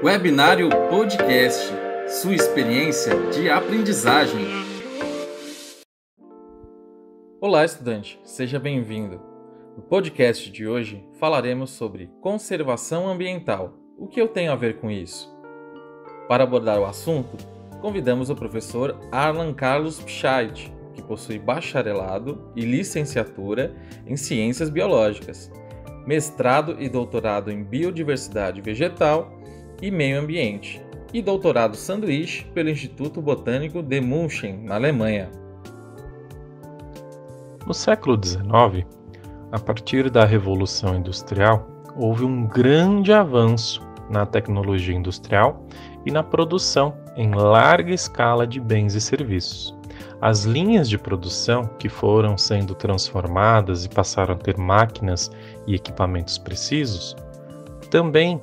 Webinário Podcast, sua experiência de aprendizagem. Olá, estudante, seja bem-vindo. No podcast de hoje falaremos sobre conservação ambiental. O que eu tenho a ver com isso? Para abordar o assunto, convidamos o professor Arlan Carlos Pichait, que possui bacharelado e licenciatura em Ciências Biológicas, mestrado e doutorado em Biodiversidade Vegetal e Meio Ambiente, e doutorado sanduíche pelo Instituto Botânico de München, na Alemanha. No século XIX, a partir da Revolução Industrial, houve um grande avanço na tecnologia industrial e na produção em larga escala de bens e serviços. As linhas de produção que foram sendo transformadas e passaram a ter máquinas e equipamentos precisos, também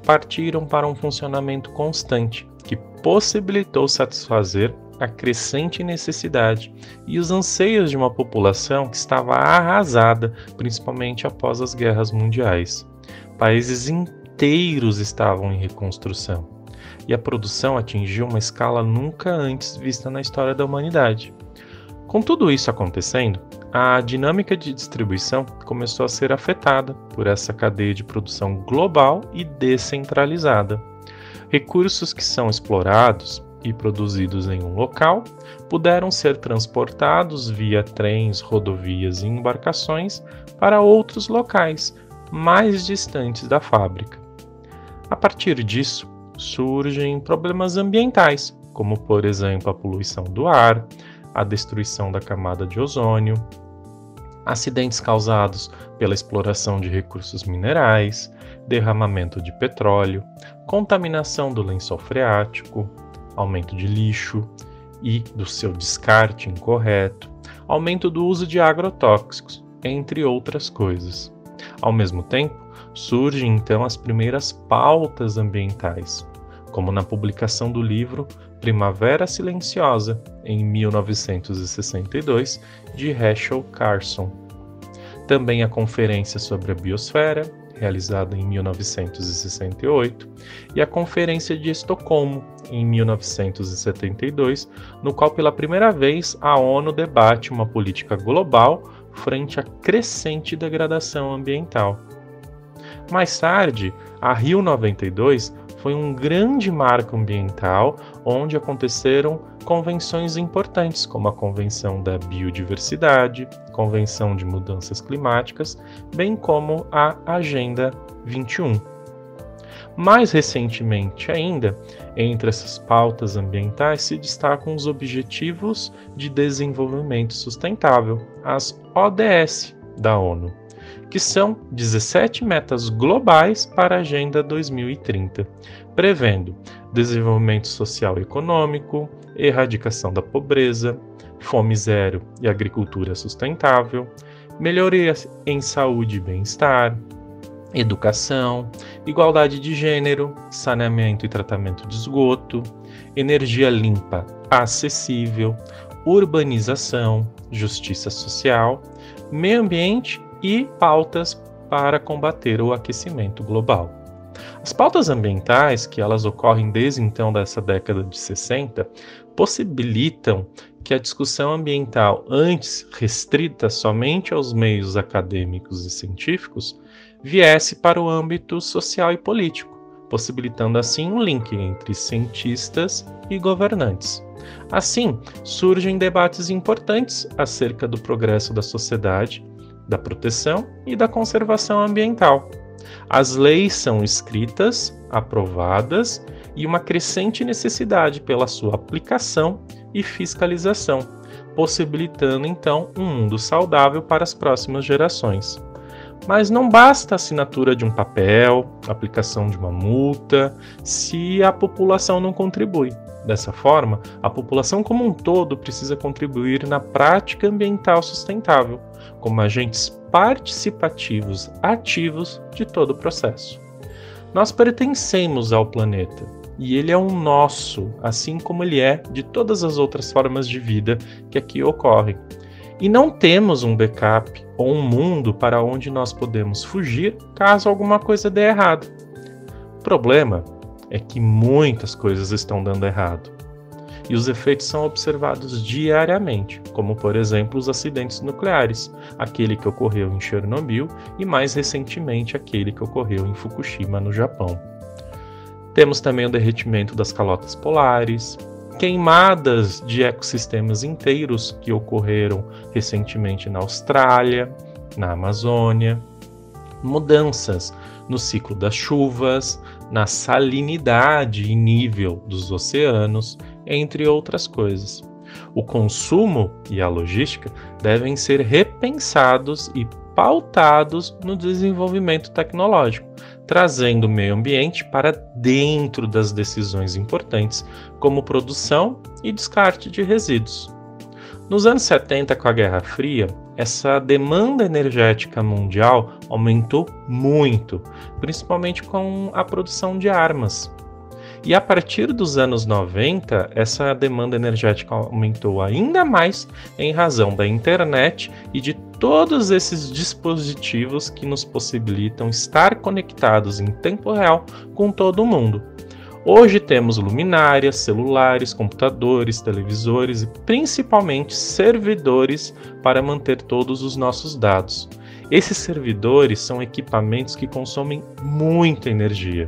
partiram para um funcionamento constante que possibilitou satisfazer a crescente necessidade e os anseios de uma população que estava arrasada, principalmente após as guerras mundiais. Países inteiros estavam em reconstrução e a produção atingiu uma escala nunca antes vista na história da humanidade. Com tudo isso acontecendo, a dinâmica de distribuição começou a ser afetada por essa cadeia de produção global e descentralizada. Recursos que são explorados e produzidos em um local puderam ser transportados via trens, rodovias e embarcações para outros locais mais distantes da fábrica. A partir disso, surgem problemas ambientais, como por exemplo a poluição do ar, a destruição da camada de ozônio, acidentes causados pela exploração de recursos minerais, derramamento de petróleo, contaminação do lençol freático, aumento de lixo e do seu descarte incorreto, aumento do uso de agrotóxicos, entre outras coisas. Ao mesmo tempo, surgem então as primeiras pautas ambientais, como na publicação do livro Primavera Silenciosa, em 1962, de Rachel Carson. Também a Conferência sobre a Biosfera, realizada em 1968, e a Conferência de Estocolmo, em 1972, no qual pela primeira vez a ONU debate uma política global frente à crescente degradação ambiental. Mais tarde, a Rio 92 foi um grande marco ambiental onde aconteceram convenções importantes, como a Convenção da Biodiversidade, Convenção de Mudanças Climáticas, bem como a Agenda 21. Mais recentemente ainda, entre essas pautas ambientais se destacam os Objetivos de Desenvolvimento Sustentável, as ODS da ONU, que são 17 metas globais para a Agenda 2030, prevendo desenvolvimento social e econômico, erradicação da pobreza, fome zero e agricultura sustentável, melhoria em saúde e bem-estar, educação, igualdade de gênero, saneamento e tratamento de esgoto, energia limpa, acessível, urbanização, justiça social, meio ambiente e pautas para combater o aquecimento global. As pautas ambientais, que elas ocorrem desde então dessa década de 60, possibilitam que a discussão ambiental, antes restrita somente aos meios acadêmicos e científicos, viesse para o âmbito social e político, possibilitando assim um link entre cientistas e governantes. Assim, surgem debates importantes acerca do progresso da sociedade, da proteção e da conservação ambiental. As leis são escritas, aprovadas e uma crescente necessidade pela sua aplicação e fiscalização, possibilitando então um mundo saudável para as próximas gerações. Mas não basta a assinatura de um papel, a aplicação de uma multa, se a população não contribui. Dessa forma, a população como um todo precisa contribuir na prática ambiental sustentável, como agentes participativos ativos de todo o processo. Nós pertencemos ao planeta e ele é um nosso, assim como ele é de todas as outras formas de vida que aqui ocorrem. E não temos um backup ou um mundo para onde nós podemos fugir caso alguma coisa dê errado. problema é que muitas coisas estão dando errado. E os efeitos são observados diariamente, como por exemplo os acidentes nucleares, aquele que ocorreu em Chernobyl e mais recentemente aquele que ocorreu em Fukushima, no Japão. Temos também o derretimento das calotas polares, queimadas de ecossistemas inteiros que ocorreram recentemente na Austrália, na Amazônia, mudanças no ciclo das chuvas, na salinidade e nível dos oceanos, entre outras coisas. O consumo e a logística devem ser repensados e pautados no desenvolvimento tecnológico, trazendo o meio ambiente para dentro das decisões importantes, como produção e descarte de resíduos. Nos anos 70, com a Guerra Fria, essa demanda energética mundial aumentou muito, principalmente com a produção de armas. E a partir dos anos 90, essa demanda energética aumentou ainda mais em razão da internet e de todos esses dispositivos que nos possibilitam estar conectados em tempo real com todo mundo. Hoje temos luminárias, celulares, computadores, televisores e principalmente servidores para manter todos os nossos dados. Esses servidores são equipamentos que consomem muita energia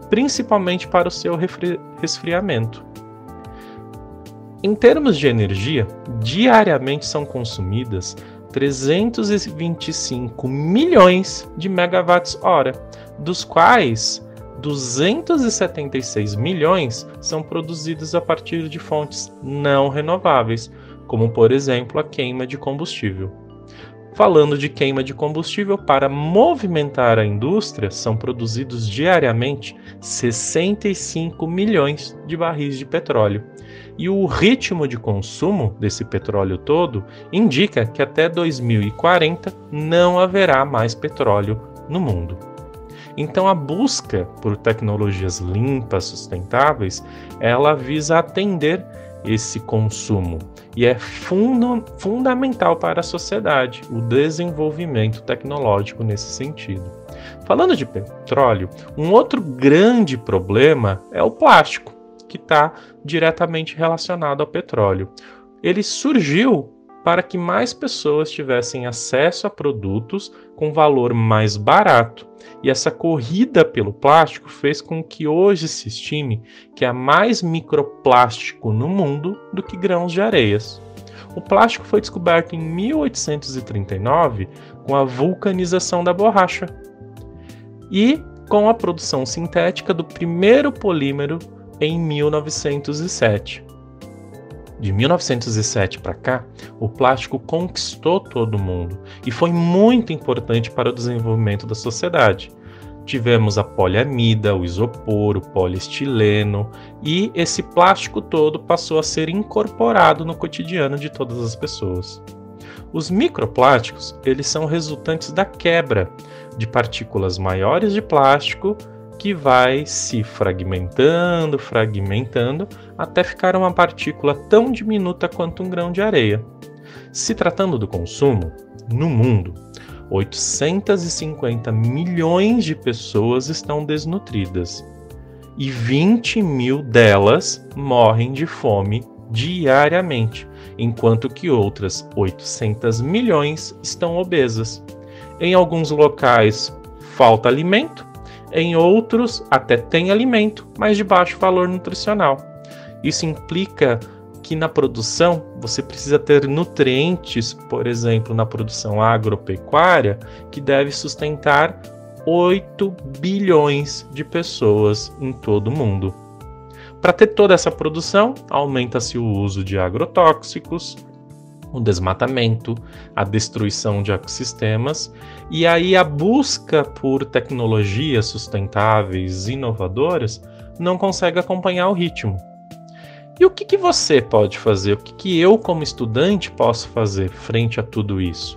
principalmente para o seu resfriamento. Em termos de energia, diariamente são consumidas 325 milhões de megawatts-hora, dos quais 276 milhões são produzidos a partir de fontes não renováveis, como por exemplo a queima de combustível. Falando de queima de combustível, para movimentar a indústria, são produzidos diariamente 65 milhões de barris de petróleo. E o ritmo de consumo desse petróleo todo indica que até 2040 não haverá mais petróleo no mundo. Então a busca por tecnologias limpas, sustentáveis, ela visa atender esse consumo e é fundamental para a sociedade o desenvolvimento tecnológico nesse sentido. Falando de petróleo, um outro grande problema é o plástico, que está diretamente relacionado ao petróleo. Ele surgiu para que mais pessoas tivessem acesso a produtos com valor mais barato. E essa corrida pelo plástico fez com que hoje se estime que há mais microplástico no mundo do que grãos de areias. O plástico foi descoberto em 1839 com a vulcanização da borracha e com a produção sintética do primeiro polímero em 1907. De 1907 para cá, o plástico conquistou todo mundo e foi muito importante para o desenvolvimento da sociedade. Tivemos a poliamida, o isopor, o poliestileno e esse plástico todo passou a ser incorporado no cotidiano de todas as pessoas. Os microplásticos, eles são resultantes da quebra de partículas maiores de plástico que vai se fragmentando, até ficar uma partícula tão diminuta quanto um grão de areia. Se tratando do consumo, no mundo, 850 milhões de pessoas estão desnutridas e 20 mil delas morrem de fome diariamente, enquanto que outras 800 milhões estão obesas. Em alguns locais falta alimento, em outros até tem alimento, mas de baixo valor nutricional. Isso implica que na produção você precisa ter nutrientes, por exemplo, na produção agropecuária, que deve sustentar 8 bilhões de pessoas em todo o mundo. Para ter toda essa produção, aumenta-se o uso de agrotóxicos, o desmatamento, a destruição de ecossistemas, e aí a busca por tecnologias sustentáveis, inovadoras, não consegue acompanhar o ritmo. E o que você pode fazer? O que eu, como estudante, posso fazer frente a tudo isso?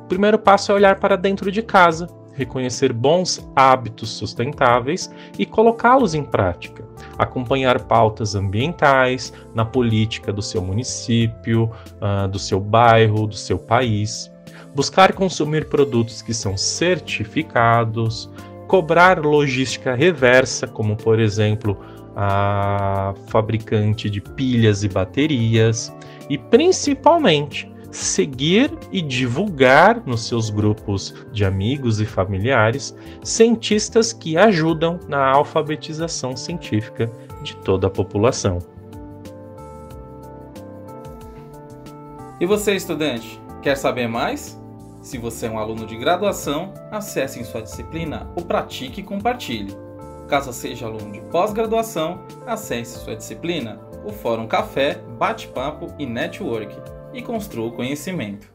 O primeiro passo é olhar para dentro de casa, reconhecer bons hábitos sustentáveis e colocá-los em prática. Acompanhar pautas ambientais na política do seu município, do seu bairro, do seu país. Buscar consumir produtos que são certificados, cobrar logística reversa, como por exemplo a fabricante de pilhas e baterias, e principalmente seguir e divulgar nos seus grupos de amigos e familiares cientistas que ajudam na alfabetização científica de toda a população. E você, estudante, quer saber mais? Se você é um aluno de graduação, acesse em sua disciplina o Pratique e Compartilhe. Caso seja aluno de pós-graduação, acesse sua disciplina o Fórum Café, Bate-Papo e Network e construa o conhecimento.